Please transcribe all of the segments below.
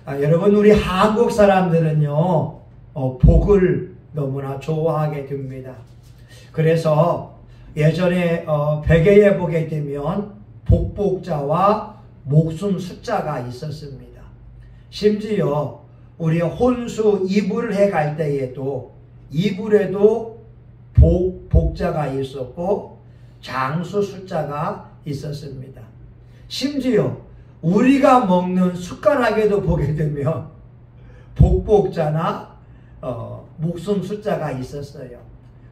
여러분, 우리 한국 사람들은요, 복을 너무나 좋아하게 됩니다. 그래서 예전에 베개에 보게 되면 복복자와 목숨 숫자가 있었습니다. 심지어 우리 혼수 이불을 해갈 때에도 이불에도 복자가 있었고 장수 숫자가 있었습니다. 심지어 우리가 먹는 숟가락에도 보게 되면 복복자나 목숨 숫자가 있었어요.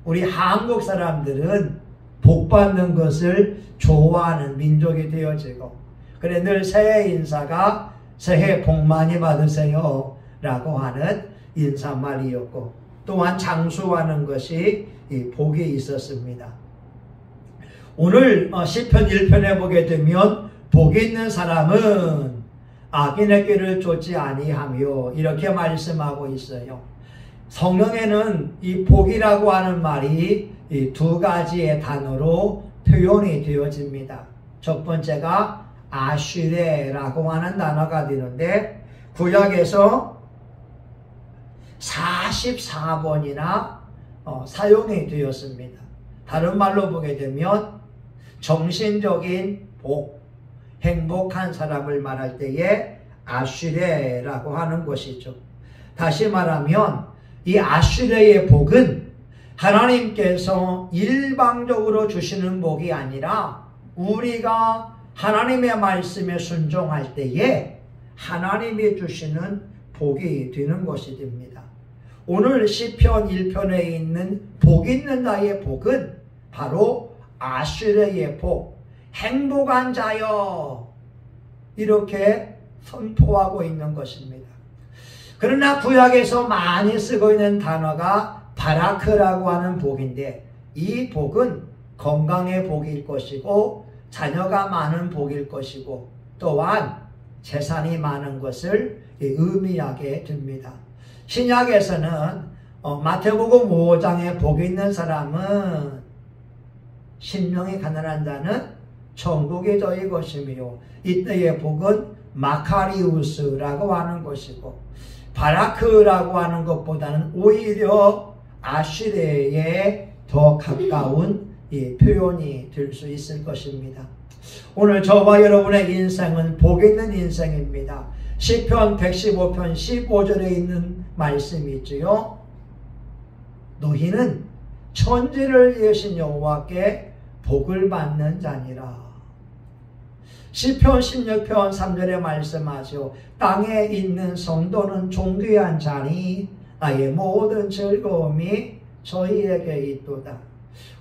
우리 한국 사람들은 복 받는 것을 좋아하는 민족이 되어지고, 그래 늘 새해 인사가 새해 복 많이 받으세요 라고 하는 인사말이었고, 또한 장수하는 것이 복이 있었습니다. 오늘 시편 1편에 보게 되면 복이 있는 사람은 악인의 길을 쫓지 아니하며 이렇게 말씀하고 있어요. 성경에는 이 복이라고 하는 말이 이 두 가지의 단어로 표현이 되어집니다. 첫 번째가 아슈레라고 하는 단어가 되는데 구약에서 44번이나 사용이 되었습니다. 다른 말로 보게 되면 정신적인 복, 행복한 사람을 말할 때에 아슈레라고 하는 것이죠. 다시 말하면 이 아슈레의 복은 하나님께서 일방적으로 주시는 복이 아니라 우리가 하나님의 말씀에 순종할 때에 하나님이 주시는 복이 되는 것이 됩니다. 오늘 시편 1편에 있는 복 있는 자의 복은 바로 아슈레의 복, 행복한 자여, 이렇게 선포하고 있는 것입니다. 그러나 구약에서 많이 쓰고 있는 단어가 바라크라고 하는 복인데, 이 복은 건강의 복일 것이고 자녀가 많은 복일 것이고 또한 재산이 많은 것을 의미하게 됩니다. 신약에서는 마태복음 5장에 복 있는 사람은 심령이 가난한 자는 천국에 저희 것이며, 이때의 복은 마카리우스라고 하는 것이고, 바라크라고 하는 것보다는 오히려 아슈레에 더 가까운 표현이 될 수 있을 것입니다. 오늘 저와 여러분의 인생은 복 있는 인생입니다. 시편 115편 15절에 있는 말씀이 있지요. 너희는 천지를 여신 여호와께 복을 받는 자니라. 시편 16편 3절에 말씀하죠. 땅에 있는 성도는 존귀한 자니 나의 모든 즐거움이 저희에게 있도다.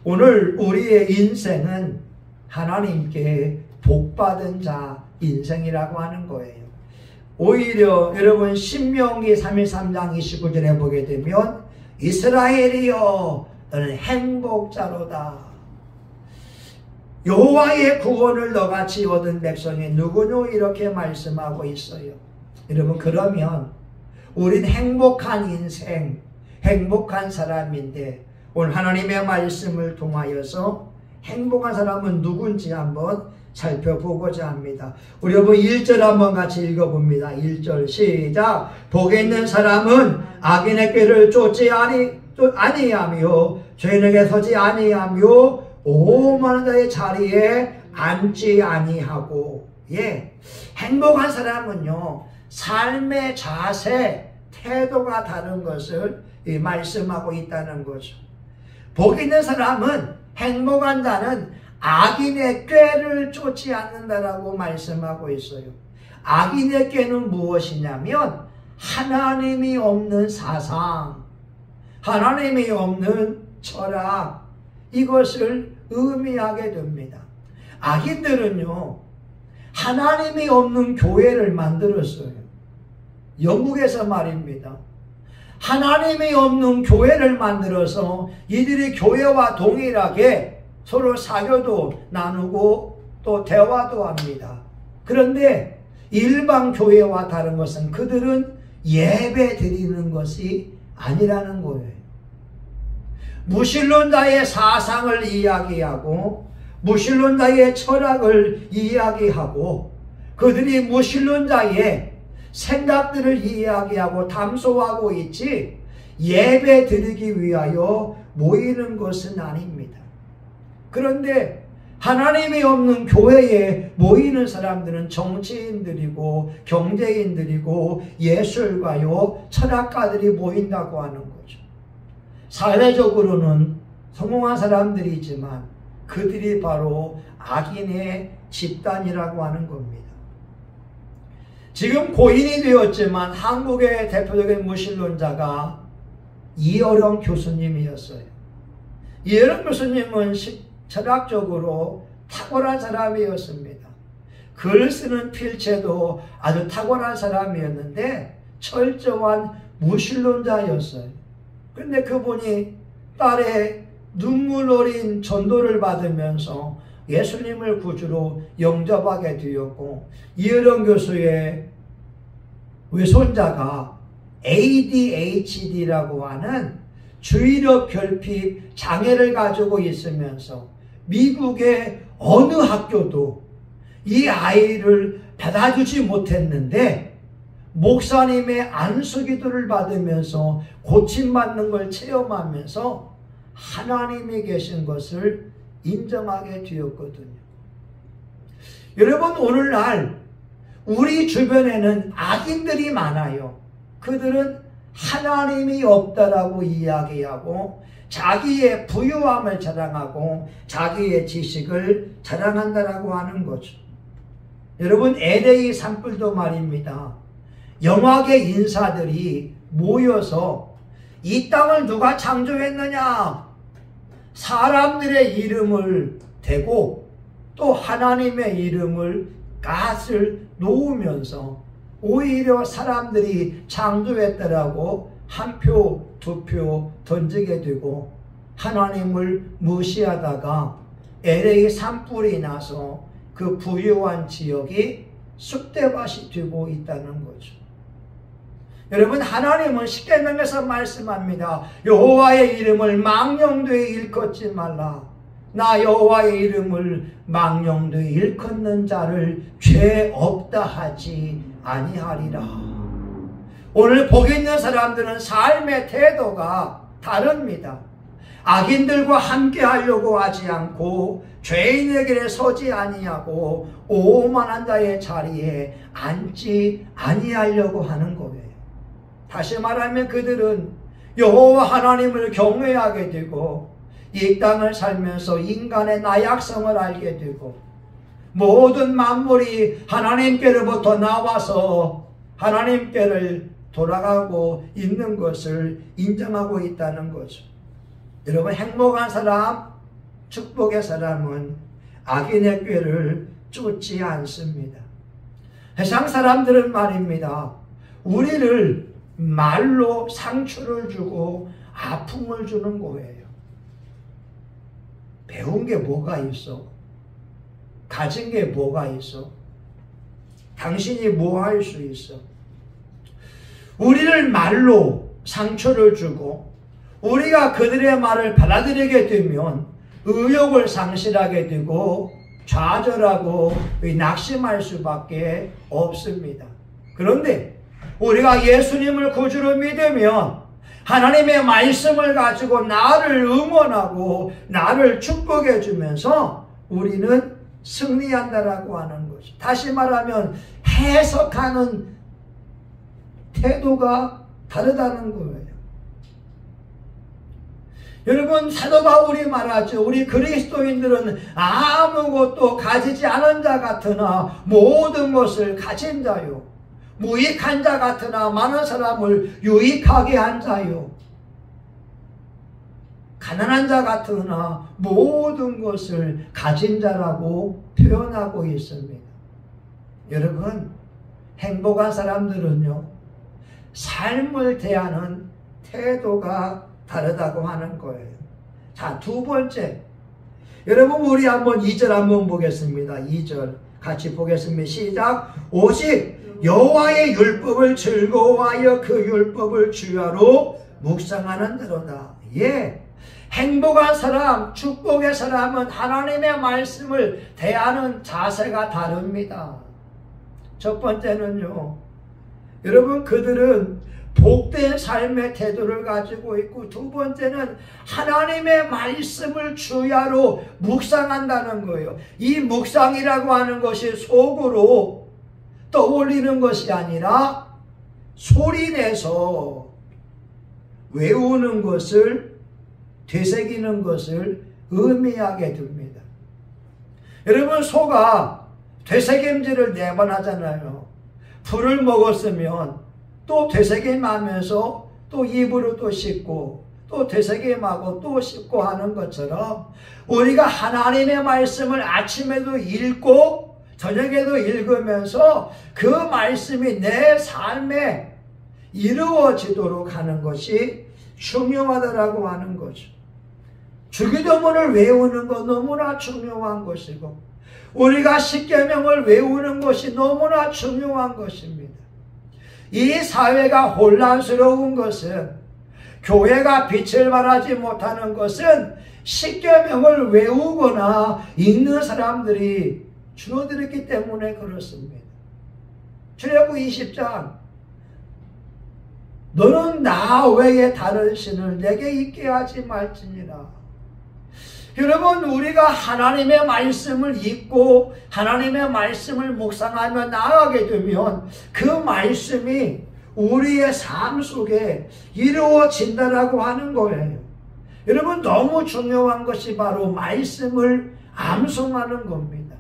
오늘 우리의 인생은 하나님께 복받은 자 인생이라고 하는 거예요. 오히려 여러분 신명기 33장 29절에 보게 되면 이스라엘이여 너는 행복자로다. 여호와의 구원을 너같이 얻은 백성이 누구뇨? 이렇게 말씀하고 있어요. 여러분, 그러면 우린 행복한 인생, 행복한 사람인데 오늘 하나님의 말씀을 통하여서 행복한 사람은 누군지 한번 살펴보고자 합니다. 우리 여러분 1절 한번 같이 읽어봅니다. 1절 시작. 복이 있는 사람은 악인의 꾀를 쫓지 아니하며 죄인에게 서지 아니하며 오만한 자의 자리에 앉지 아니하고. 행복한 사람은요, 삶의 자세, 태도가 다른 것을 말씀하고 있다는 거죠. 복 있는 사람은, 행복한 자는 악인의 꾀를 쫓지 않는다라고 말씀하고 있어요. 악인의 꾀는 무엇이냐면 하나님이 없는 사상, 하나님이 없는 철학, 이것을 의미하게 됩니다. 악인들은요, 하나님이 없는 교회를 만들었어요. 영국에서 말입니다. 하나님이 없는 교회를 만들어서 이들이 교회와 동일하게 서로 사교도 나누고 또 대화도 합니다. 그런데 일반 교회와 다른 것은 그들은 예배 드리는 것이 아니라는 거예요. 무신론자의 사상을 이야기하고 무신론자의 철학을 이야기하고 그들이 무신론자의 생각들을 이야기하고 담소하고 있지 예배 드리기 위하여 모이는 것은 아닙니다. 그런데 하나님이 없는 교회에 모이는 사람들은 정치인들이고 경제인들이고 예술가요 철학가들이 모인다고 하는 거죠. 사회적으로는 성공한 사람들이지만 그들이 바로 악인의 집단이라고 하는 겁니다. 지금 고인이 되었지만 한국의 대표적인 무신론자가 이어령 교수님이었어요. 이어령 교수님은 철학적으로 탁월한 사람이었습니다. 글 쓰는 필체도 아주 탁월한 사람이었는데 철저한 무신론자였어요. 그런데 그분이 딸의 눈물 어린 전도를 받으면서 예수님을 구주로 영접하게 되었고 이어령 교수의 외손자가 ADHD라고 하는 주의력 결핍 장애를 가지고 있으면서 미국의 어느 학교도 이 아이를 받아주지 못했는데 목사님의 안수기도를 받으면서 고침받는 걸 체험하면서 하나님이 계신 것을 인정하게 되었거든요. 여러분, 오늘날 우리 주변에는 악인들이 많아요. 그들은 하나님이 없다라고 이야기하고 자기의 부유함을 자랑하고 자기의 지식을 자랑한다라고 하는 거죠. 여러분, LA 산불도 말입니다. 영화계 인사들이 모여서 이 땅을 누가 창조했느냐? 사람들의 이름을 대고 또 하나님의 이름을 갓을 놓으면서 오히려 사람들이 창조했다라고 한 표, 두 표 던지게 되고 하나님을 무시하다가 LA 산불이 나서 그 부유한 지역이 쑥대밭이 되고 있다는 거죠. 여러분, 하나님은 십계명에서 말씀합니다. 여호와의 이름을 망령되이 일컫지 말라. 나 여호와의 이름을 망령되이 일컫는 자를 죄 없다 하지 아니하리라. 오늘 복 있는 사람들은 삶의 태도가 다릅니다. 악인들과 함께 하려고 하지 않고 죄인에게 서지 아니하고 오만한 자의 자리에 앉지 아니하려고 하는 거예요. 다시 말하면 그들은 여호와 하나님을 경외하게 되고 이 땅을 살면서 인간의 나약성을 알게 되고 모든 만물이 하나님께로부터 나와서 하나님께를 돌아가고 있는 것을 인정하고 있다는 거죠. 여러분, 행복한 사람, 축복의 사람은 악인의 꾀를 쫓지 않습니다. 세상 사람들은 말입니다. 우리를 말로 상처를 주고 아픔을 주는 거예요. 배운 게 뭐가 있어? 가진 게 뭐가 있어? 당신이 뭐 할 수 있어? 우리를 말로 상처를 주고 우리가 그들의 말을 받아들이게 되면 의욕을 상실하게 되고 좌절하고 낙심할 수밖에 없습니다. 그런데 우리가 예수님을 구주로 믿으면 하나님의 말씀을 가지고 나를 응원하고 나를 축복해 주면서 우리는 승리한다라고 하는 거죠. 다시 말하면 해석하는 태도가 다르다는 거예요. 여러분, 사도 바울이 말하죠. 우리 그리스도인들은 아무것도 가지지 않은 자 같으나 모든 것을 가진 자요. 무익한 자 같으나 많은 사람을 유익하게 한 자요. 가난한 자 같으나 모든 것을 가진 자라고 표현하고 있습니다. 여러분, 행복한 사람들은요, 삶을 대하는 태도가 다르다고 하는 거예요. 자, 두 번째. 여러분, 우리 한번 2절 한번 보겠습니다. 2절 같이 보겠습니다. 시작. 오직 여호와의 율법을 즐거워하여 그 율법을 주야로 묵상하는 대로다. 예. 행복한 사람, 축복의 사람은 하나님의 말씀을 대하는 자세가 다릅니다. 첫 번째는요, 여러분, 그들은 복된 삶의 태도를 가지고 있고, 두 번째는 하나님의 말씀을 주야로 묵상한다는 거예요. 이 묵상이라고 하는 것이 속으로 떠올리는 것이 아니라 소리내서 외우는 것을, 되새기는 것을 의미하게 됩니다. 여러분, 소가 되새김질을 4번 하잖아요. 풀을 먹었으면 또 되새김하면서 또 입으로 또 씻고 또 되새김하고 또 씻고 하는 것처럼, 우리가 하나님의 말씀을 아침에도 읽고 저녁에도 읽으면서 그 말씀이 내 삶에 이루어지도록 하는 것이 중요하다라고 하는 거죠. 주기도문을 외우는 것 너무나 중요한 것이고, 우리가 십계명을 외우는 것이 너무나 중요한 것입니다. 이 사회가 혼란스러운 것은, 교회가 빛을 발하지 못하는 것은 십계명을 외우거나 읽는 사람들이 줄어들었기 때문에 그렇습니다. 출애굽 20장, 너는 나 외에 다른 신을 내게 있게 하지 말지니라. 여러분, 우리가 하나님의 말씀을 읽고 하나님의 말씀을 묵상하며 나아가게 되면 그 말씀이 우리의 삶 속에 이루어진다라고 하는 거예요. 여러분, 너무 중요한 것이 바로 말씀을 암송하는 겁니다.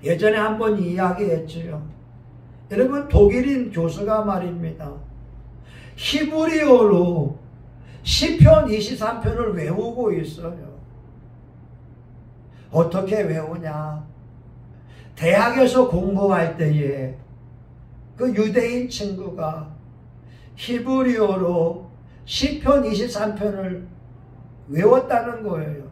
예전에 한번 이야기했죠. 여러분, 독일인 교수가 말입니다, 히브리어로 시편 23편을 외우고 있어요. 어떻게 외우냐? 대학에서 공부할 때에 그 유대인 친구가 히브리어로 시편 23편을 외웠다는 거예요.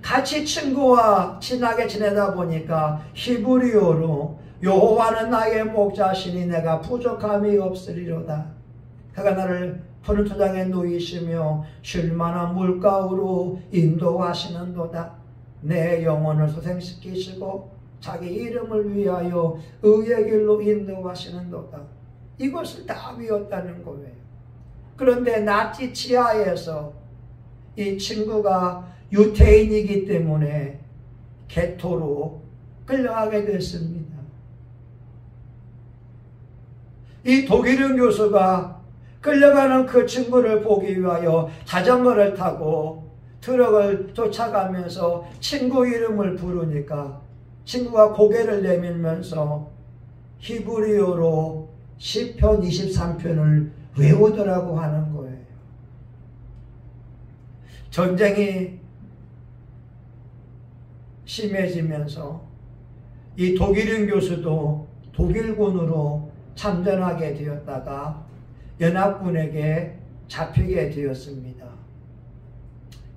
같이 친구와 친하게 지내다 보니까 히브리어로 여호와는 나의 목자시니 내가 부족함이 없으리로다. 그가 나를 푸른 토장에 누이시며 쉴만한 물가로 인도하시는도다. 내 영혼을 소생시키시고 자기 이름을 위하여 의의 길로 인도하시는도다. 이것을 다 외웠다는 거예요. 그런데 나치 치하에서 이 친구가 유태인이기 때문에 개토로 끌려가게 됐습니다. 이 독일인 교수가 끌려가는 그 친구를 보기 위하여 자전거를 타고 트럭을 쫓아가면서 친구 이름을 부르니까 친구가 고개를 내밀면서 히브리어로 시편 23편을 외우더라고 하는 거예요. 전쟁이 심해지면서 이 독일인 교수도 독일군으로 참전하게 되었다가 연합군에게 잡히게 되었습니다.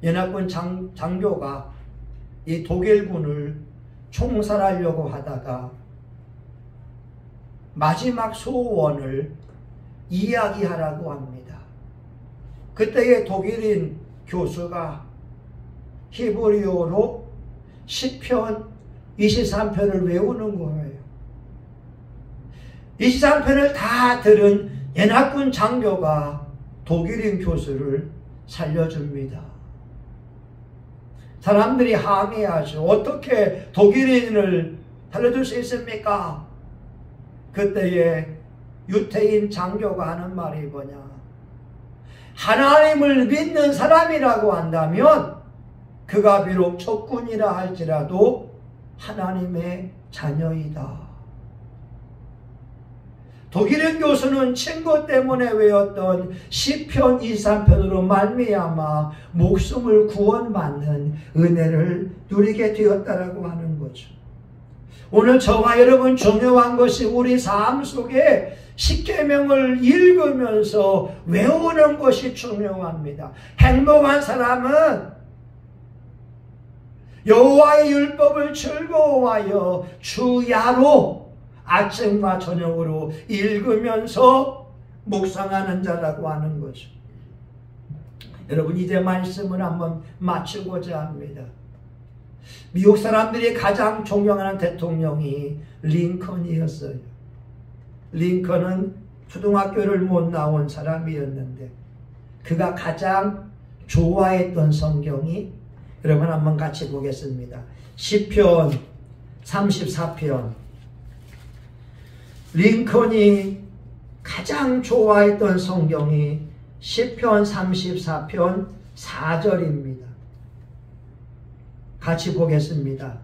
연합군 장교가 이 독일군을 총살하려고 하다가 마지막 소원을 이야기하라고 합니다. 그때의 독일인 교수가 히브리어로 시편 23편을 외우는 거예요. 23편을 다 들은 연합군 장교가 독일인 교수를 살려줍니다. 사람들이 항의하죠. 어떻게 독일인을 살려줄 수 있습니까? 그때에 유태인 장교가 하는 말이 뭐냐? 하나님을 믿는 사람이라고 한다면 그가 비록 적군이라 할지라도 하나님의 자녀이다. 독일인 교수는 친구 때문에 외웠던 시편 23편으로 말미암아 목숨을 구원받는 은혜를 누리게 되었다라고 하는 거죠. 오늘 저와 여러분, 중요한 것이 우리 삶 속에 십계명을 읽으면서 외우는 것이 중요합니다. 행복한 사람은 여호와의 율법을 즐거워하여 주야로 아침과 저녁으로 읽으면서 묵상하는 자라고 하는 거죠. 여러분, 이제 말씀을 한번 마치고자 합니다. 미국 사람들이 가장 존경하는 대통령이 링컨이었어요. 링컨은 초등학교를 못 나온 사람이었는데 그가 가장 좋아했던 성경이, 여러분 한번 같이 보겠습니다. 시편 34편. 링컨이 가장 좋아했던 성경이 시편 34편 4절입니다. 같이 보겠습니다.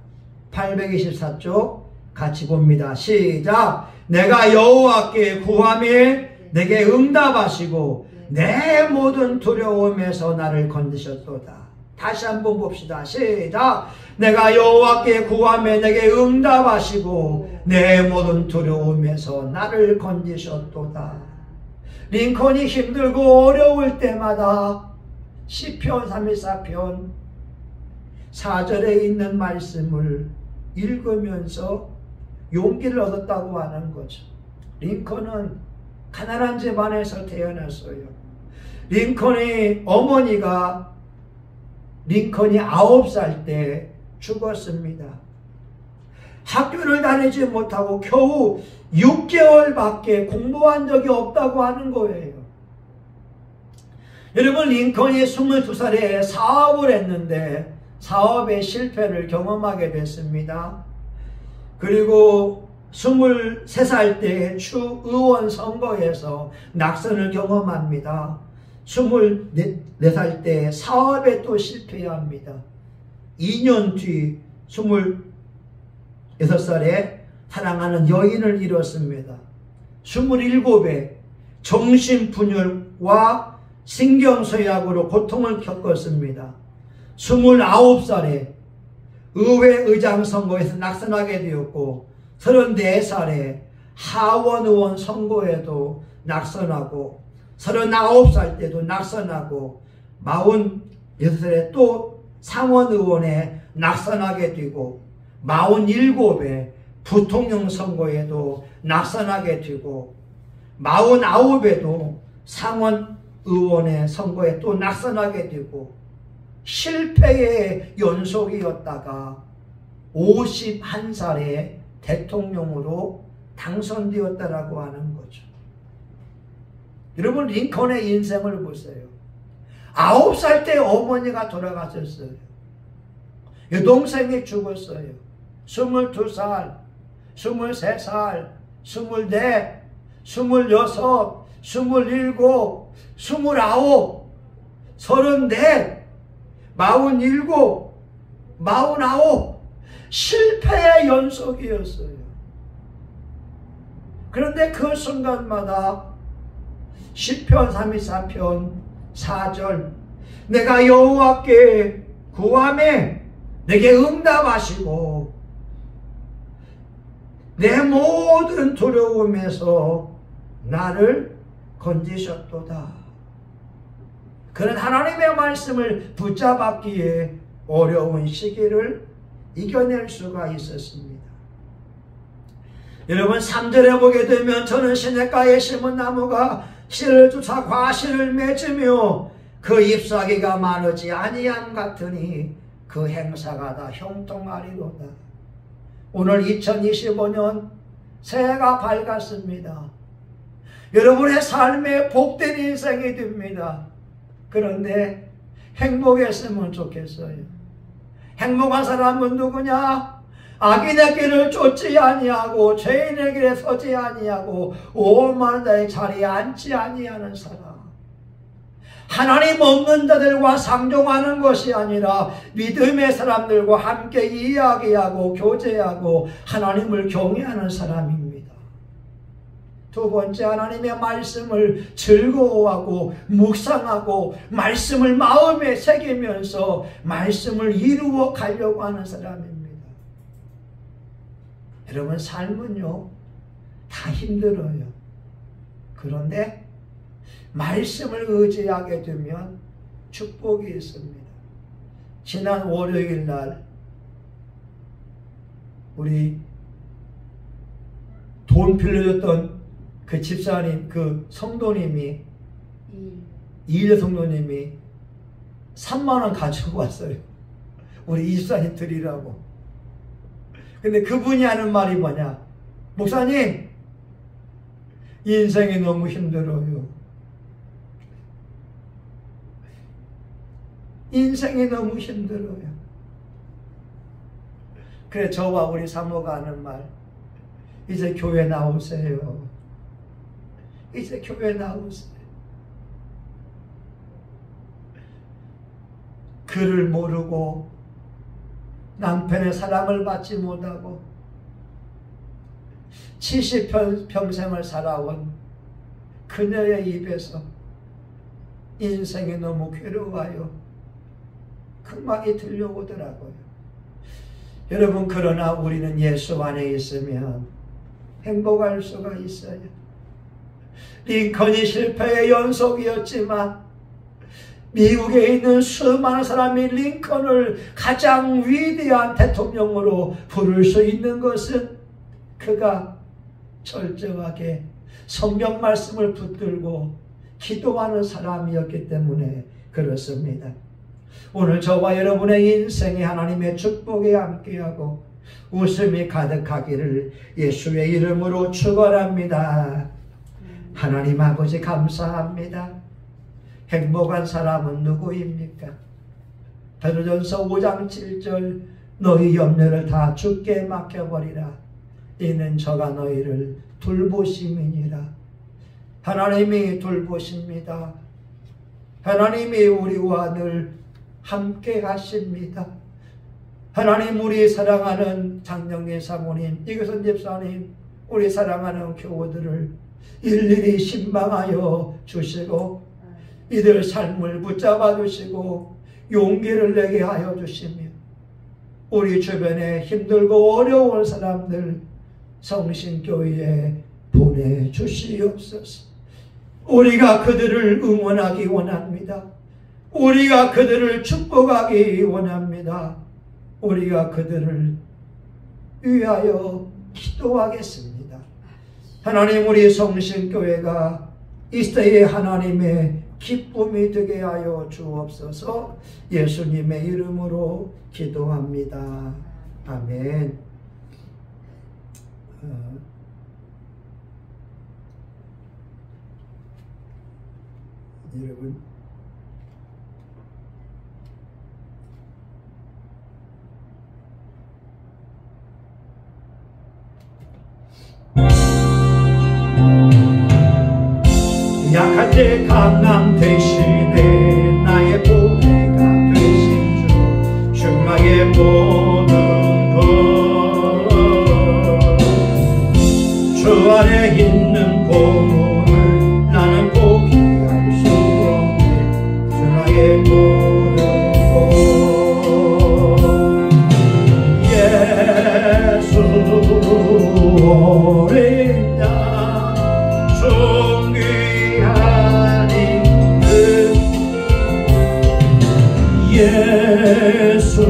824쪽 같이 봅니다. 시작. 내가 여호와께 구하매 내게 응답하시고 내 모든 두려움에서 나를 건지셨도다. 다시 한번 봅시다. 시작. 내가 여호와께 구하매 내게 응답하시고 내 모든 두려움에서 나를 건지셨도다. 링컨이 힘들고 어려울 때마다 시편 34편 4절에 있는 말씀을 읽으면서 용기를 얻었다고 하는 거죠. 링컨은 가난한 집안에서 태어났어요. 링컨의 어머니가 링컨이 9살 때 죽었습니다. 학교를 다니지 못하고 겨우 6개월밖에 공부한 적이 없다고 하는 거예요. 여러분, 링컨이 22살에 사업을 했는데 사업의 실패를 경험하게 됐습니다. 그리고 23살 때 주 의원 선거에서 낙선을 경험합니다. 24살 때 사업에 또 실패합니다. 2년 뒤 26살에 사랑하는 여인을 잃었습니다. 27에 정신분열과 신경쇠약으로 고통을 겪었습니다. 29살에 의회 의장 선거에서 낙선하게 되었고 34살에 하원 의원 선거에도 낙선하고 39살 때도 낙선하고 46살에 또 상원 의원에 낙선하게 되고 47에 부통령 선거에도 낙선하게 되고 49에도 상원 의원의 선거에 또 낙선하게 되고 실패의 연속이었다가 51살에 대통령으로 당선되었다라고 하는 거죠. 여러분, 링컨의 인생을 보세요. 9살 때 어머니가 돌아가셨어요. 여동생이 죽었어요. 22살, 23살, 24, 26, 27, 29, 34, 47, 49 실패의 연속이었어요. 그런데 그 순간마다 시편 34편 4절 내가 여호와께 구하매 내게 응답하시고 내 모든 두려움에서 나를 건지셨도다. 그는 하나님의 말씀을 붙잡았기에 어려운 시기를 이겨낼 수가 있었습니다. 여러분, 3절에 보게 되면 저는 시냇가에 심은 나무가 씨를 쫓아 과실을 맺으며 그 잎사귀가 마르지 아니함 같으니 그 행사가 다 형통하리로다. 오늘 2025년 새해가 밝았습니다. 여러분의 삶에 복된 인생이 됩니다. 그런데 행복했으면 좋겠어요. 행복한 사람은 누구냐? 악인의 길을 쫓지 아니하고 죄인의 길에 서지 아니하고 오만한 자의 자리에 앉지 아니하는 사람. 하나님 없는 자들과 상종하는 것이 아니라 믿음의 사람들과 함께 이야기하고 교제하고 하나님을 경외하는 사람입니다. 두 번째, 하나님의 말씀을 즐거워하고 묵상하고 말씀을 마음에 새기면서 말씀을 이루어 가려고 하는 사람입니다. 여러분, 삶은요 다 힘들어요. 그런데 말씀을 의지하게 되면 축복이 있습니다. 지난 월요일 날 우리 돈 빌려줬던 그 집사님, 그 성도님이, 이일 성도님이 3만원 가지고 왔어요. 우리 이 집사님 드리라고. 근데 그분이 하는 말이 뭐냐? 목사님, 인생이 너무 힘들어요. 인생이 너무 힘들어요. 그래 저와 우리 사모가 하는 말, 이제 교회 나오세요. 이제 교회 나오세요. 그를 모르고 남편의 사랑을 받지 못하고 70평생을 살아온 그녀의 입에서 인생이 너무 괴로워요. 그 말이 들려오더라고요. 여러분, 그러나 우리는 예수 안에 있으면 행복할 수가 있어요. 링컨이 실패의 연속이었지만 미국에 있는 수많은 사람이 링컨을 가장 위대한 대통령으로 부를 수 있는 것은 그가 철저하게 성경 말씀을 붙들고 기도하는 사람이었기 때문에 그렇습니다. 오늘 저와 여러분의 인생이 하나님의 축복에 함께하고 웃음이 가득하기를 예수의 이름으로 축원합니다. 하나님 아버지 감사합니다. 행복한 사람은 누구입니까? 베드로전서 5장 7절 너희 염려를 다 주께 맡겨버리라. 이는 저가 너희를 돌보심이니라. 하나님이 돌보십니다. 하나님이 우리와 늘 함께 하십니다. 하나님, 우리 사랑하는 장영래 사모님, 이것은 집사님, 우리 사랑하는 교우들을 일일이 신방하여 주시고 이들 삶을 붙잡아 주시고 용기를 내게 하여 주시며 우리 주변에 힘들고 어려운 사람들 성신교회에 보내주시옵소서. 우리가 그들을 응원하기 원합니다. 우리가 그들을 축복하기 원합니다. 우리가 그들을 위하여 기도하겠습니다. 하나님, 우리 성신교회가 이 시대에 하나님의 기쁨이 되게 하여 주옵소서. 예수님의 이름으로 기도합니다. 아멘. 여러분, 약할 때 강함 대신에 나의 보배가 되신 주 나의 모든 것 주 안에 있는 보물을 나는 포기할 수 없네. 주 나의 모든 것 예수 어린 양 존귀한 이름 예수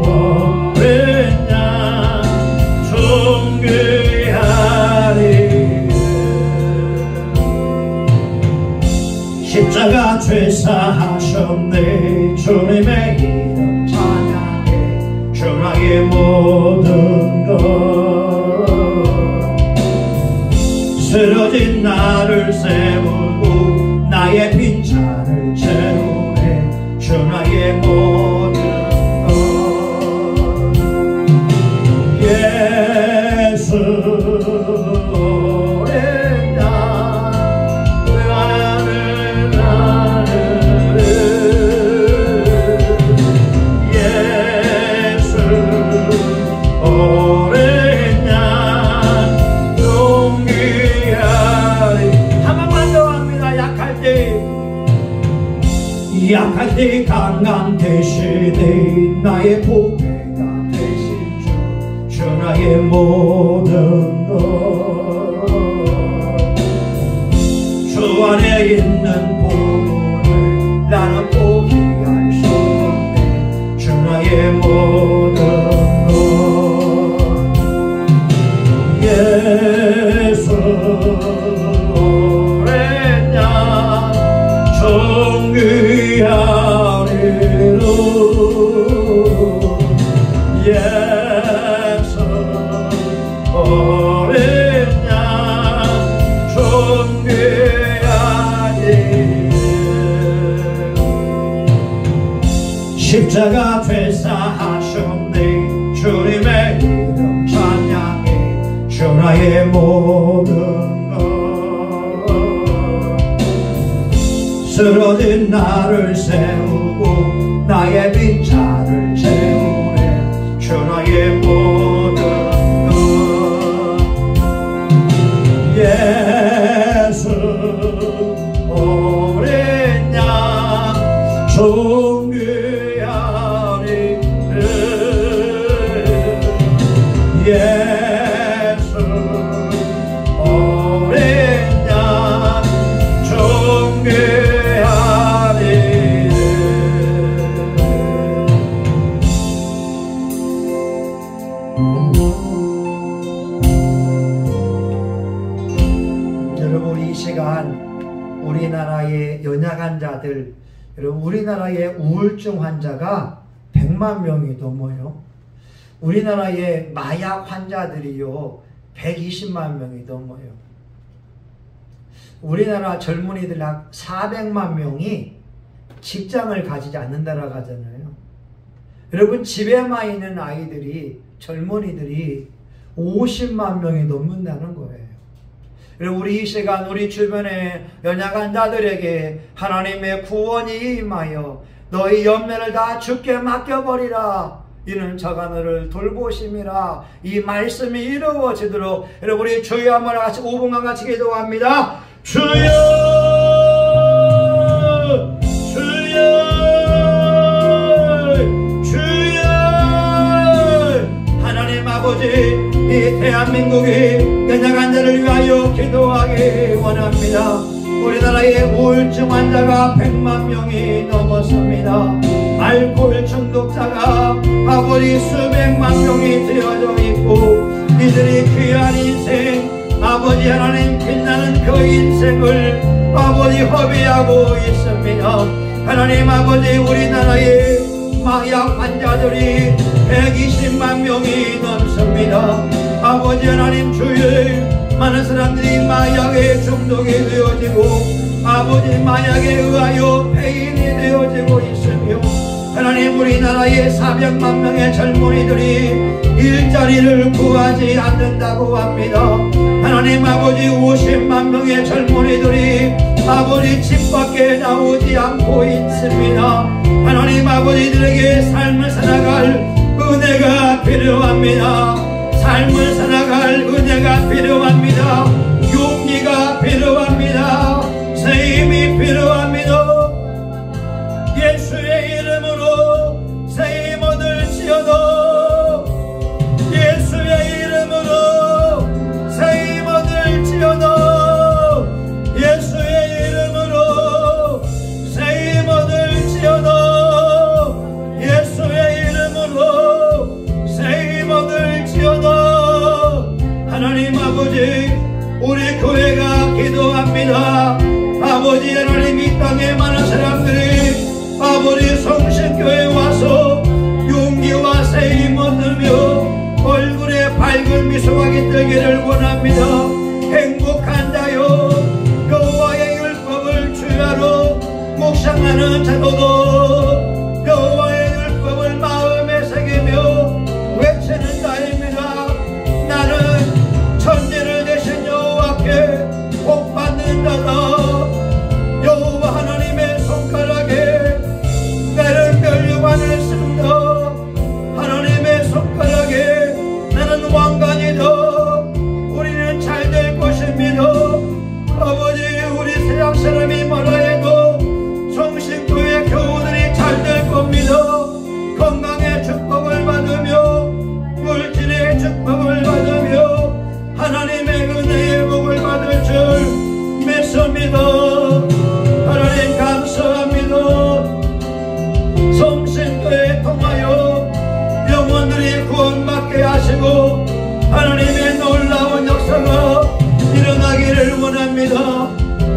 어린 양 존귀한 이름 십자가 죄사하셨네. 주님의 이름 찬양해. 주 나의 모든 것 쓰러진 나를 세우고 나의 빈잔을 채우네. 주 나의 모든 것 예수 오랜 날 나는 예수 오랜 날 약할 때 강한 대신에 나의 보배가 되신 주 나의 모든 것 주 안에 있는 보물을 나는 포기할 수 없네. 주 나의 모든 것 예수 오랜 양 존귀한 이름 예수 어린 양 자가 되사하셨네. 주님의 이름 찬양해 주 나의 모든 것. 쓰러진 나를 세우고 나의 빈자를 채우네. 주 나의 모든 것. 예수 어린 양 존귀하리. 예수 어린 양 존귀하리. 여러분, 이 시간 우리나라의 연약한 자들, 여러분, 우리나라의 우울증 환자가 100만 명이 넘어요. 우리나라의 마약 환자들이요 120만 명이 넘어요. 우리나라 젊은이들 약 400만 명이 직장을 가지지 않는다라고 하잖아요. 여러분, 집에만 있는 아이들이, 젊은이들이 50만 명이 넘는다는 거예요. 여러분, 우리 이 시간 우리 주변에 연약한 자들에게 하나님의 구원이 임하여 너희 염려를 다 주께 맡겨버리라. 이는 저가 너를 돌보심이라. 이 말씀이 이루어지도록 여러분, 우리 주여 한번 같이 5분간 같이 기도합니다. 주여 주여 주여. 하나님 아버지, 이 대한민국이 연약한 자를 위하여 기도하기 원합니다. 우리나라의 우울증 환자가 100만 명이 넘었습니다. 알코올 중독자가 아버지 수백만 명이 되어져 있고, 이들이 귀한 인생, 아버지 하나님 빛나는 그 인생을 아버지 허비하고 있습니다. 하나님 아버지, 우리나라의 마약 환자들이 120만 명이 넘습니다. 아버지 하나님, 주여, 많은 사람들이 마약에 중독이 되어지고 아버지 마약에 의하여 폐인이 되어지고 있으며, 하나님 우리나라의 400만 명의 젊은이들이 일자리를 구하지 않는다고 합니다. 하나님 아버지, 50만 명의 젊은이들이 아버지 집 밖에 나오지 않고 있습니다. 하나님 아버지들에게 삶을 살아갈 은혜가 필요합니다. 삶을 살아갈 은혜가 필요합니다. 용기가 필요합니다. 새 힘이 필요합니다. 예수의 이름으로 새 힘 얻을지어다. 예수의 이름으로 새 힘 얻을지어다. 예수의 이름으로 새 힘 얻을지어다. 예수의 이름으로 새 힘 얻을지어다. 하나님 아버지, 우리 교회가 기도합니다. 아버지 하나님, 이 땅에 많은 사람들이 아버지 성신교회에 와서 용기와 새 힘 얻으며 얼굴에 밝은 미소가 깃들기를 원합니다. 행복한 자요, 여호와의 율법을 주야로 묵상하는 자도도 여호와의 율법을 마음에 새기며 외치는 자입니다. 나는 천지를 대신 여호와께 복 받는 자다. 여호와 하나님의 손가락에 나는 멸류관을 쓴다. 하나님의 손가락에 나는 왕관이다. 우리는 잘 될 것입니다. 아버지, 우리 세상 사람이 뭐라 해도 성신교회 교우들이 잘 될 겁니다. 건강의 축복을 받으며 물질의 축복을 받으며 하나님의 은혜의 복을 받을 줄 믿습니다. 하나님 감사합니다. 성신교회 통하여 영혼들이 구원받게 하시고 하나님의 놀라운 역사가 일어나기를 원합니다.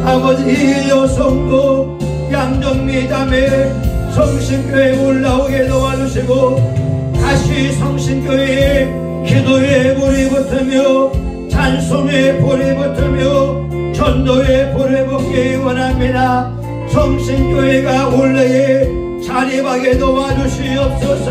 아버지, 이 여성도 양정미 자매 성신교회에 올라오게 도와주시고 다시 성신교회에 기도에 불이 붙으며 찬송에 불이 붙으며 전도에 불이 붙기 원합니다. 성신교회가 원래의 자립하게 도와주시옵소서.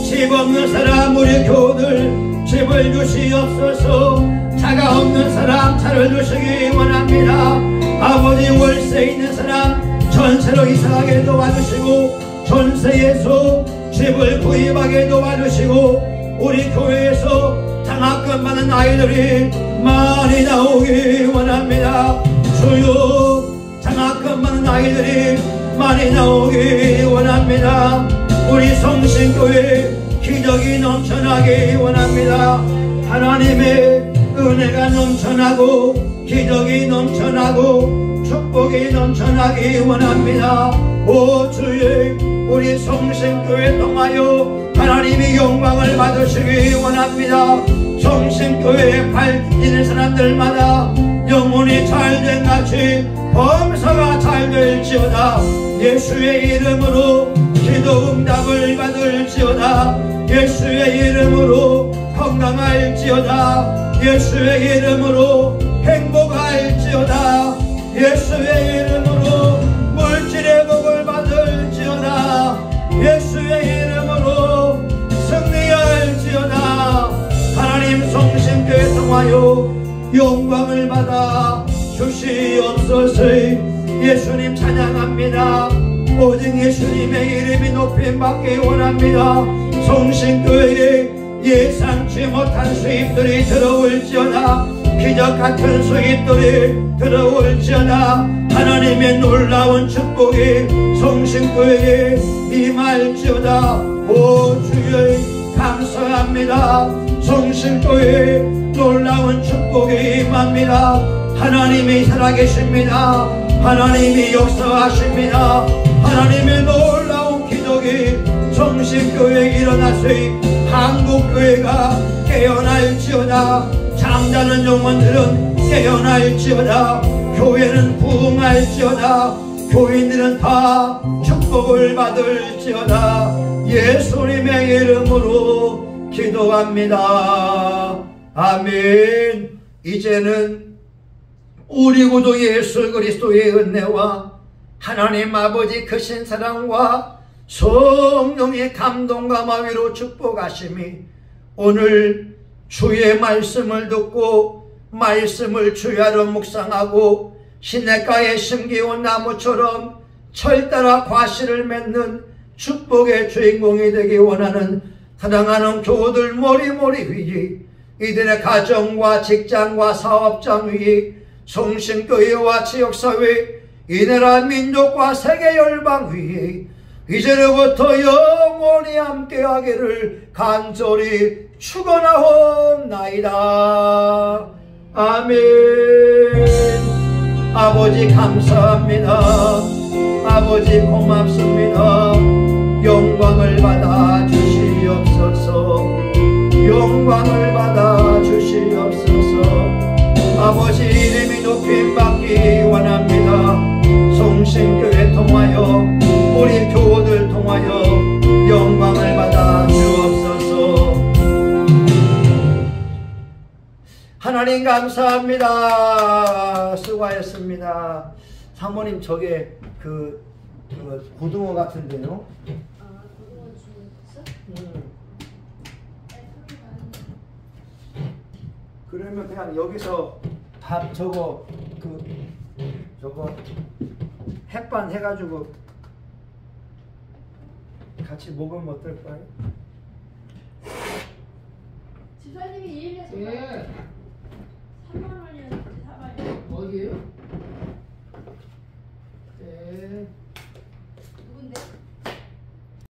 집 없는 사람 우리 교우들 집을 주시옵소서. 차가 없는 사람 차를 주시기 원합니다. 아버지 월세 있는 사람 전세로 이사하게 도와주시고 전세에서 집을 구입하게 도와주시고 우리 교회에서 장학금 받는 아이들이 많이 나오기 원합니다. 주여 장학금 받는 아이들이 많이 나오기 원합니다. 우리 성신교회 기적이 넘쳐나기 원합니다. 하나님의 은혜가 넘쳐나고 기적이 넘쳐나고 축복이 넘쳐나기 원합니다. 오 주의 우리 성신교회 통하여 하나님이 영광을 받으시기 원합니다. 성신교회에 발 디디는 사람들마다 영혼이 잘된 같이 범사가 잘 될지어다. 예수의 이름으로 기도 응답을 받을지어다. 예수의 이름으로 건강할지어다. 예수의 이름으로 행복할지어다. 예수의 이름으로 물질의 복을 받을지어다. 예수의 이름으로 승리할지어다. 하나님 성신교회 통하여 영광을 받아 주시옵소서. 예수님 찬양합니다. 오직 예수님의 이름이 높임받기 원합니다. 성신교회에 예상치 못한 수입들이 들어올지어다. 기적같은 수입들이 들어올지어다. 하나님의 놀라운 축복이 성신교회에 임할지어다. 오 주여 감사합니다. 성신교회에 놀라운 축복이 임합니다. 하나님이 살아계십니다. 하나님이 역사하십니다. 하나님의 놀라운 기적이 성신교회에 일어나서이 한국교회가 깨어날지어다. 잠자는 영혼들은 깨어날지어다. 교회는 부흥할지어다. 교인들은 다 축복을 받을지어다. 예수님의 이름으로 기도합니다. 아멘. 이제는 우리 구주 예수 그리스도의 은혜와 하나님 아버지 크신 사랑과 성령의 감동과 마위로 축복하심이 오늘 주의 말씀을 듣고 말씀을 주야로 묵상하고 시냇가에 심기온 나무처럼 철따라 과실을 맺는 축복의 주인공이 되기 원하는 사랑하는 교우들 머리머리 위에 이들의 가정과 직장과 사업장 위에 성신교회와 지역사회 이 나라 민족과 세계 열방 위에 이제로부터 영원히 함께하기를 간절히 축원하옵나이다. 아멘. 아버지 감사합니다. 아버지 고맙습니다. 영광을 받아 주시옵소서. 영광을 받아 주시옵소서. 아버지 이름이 높임받기 원합니다. 성신교회 통하여 우리 교우들 통하여 영광을 받아 주옵소서. 하나님 감사합니다. 수고하셨습니다. 사모님 저게 그 고등어 같은데요? 고등어 주셨어? 그러면 그냥 여기서 밥 저거 햇반 해가지고 같이 먹으면 어떨까요? 집사님이 일일이 예.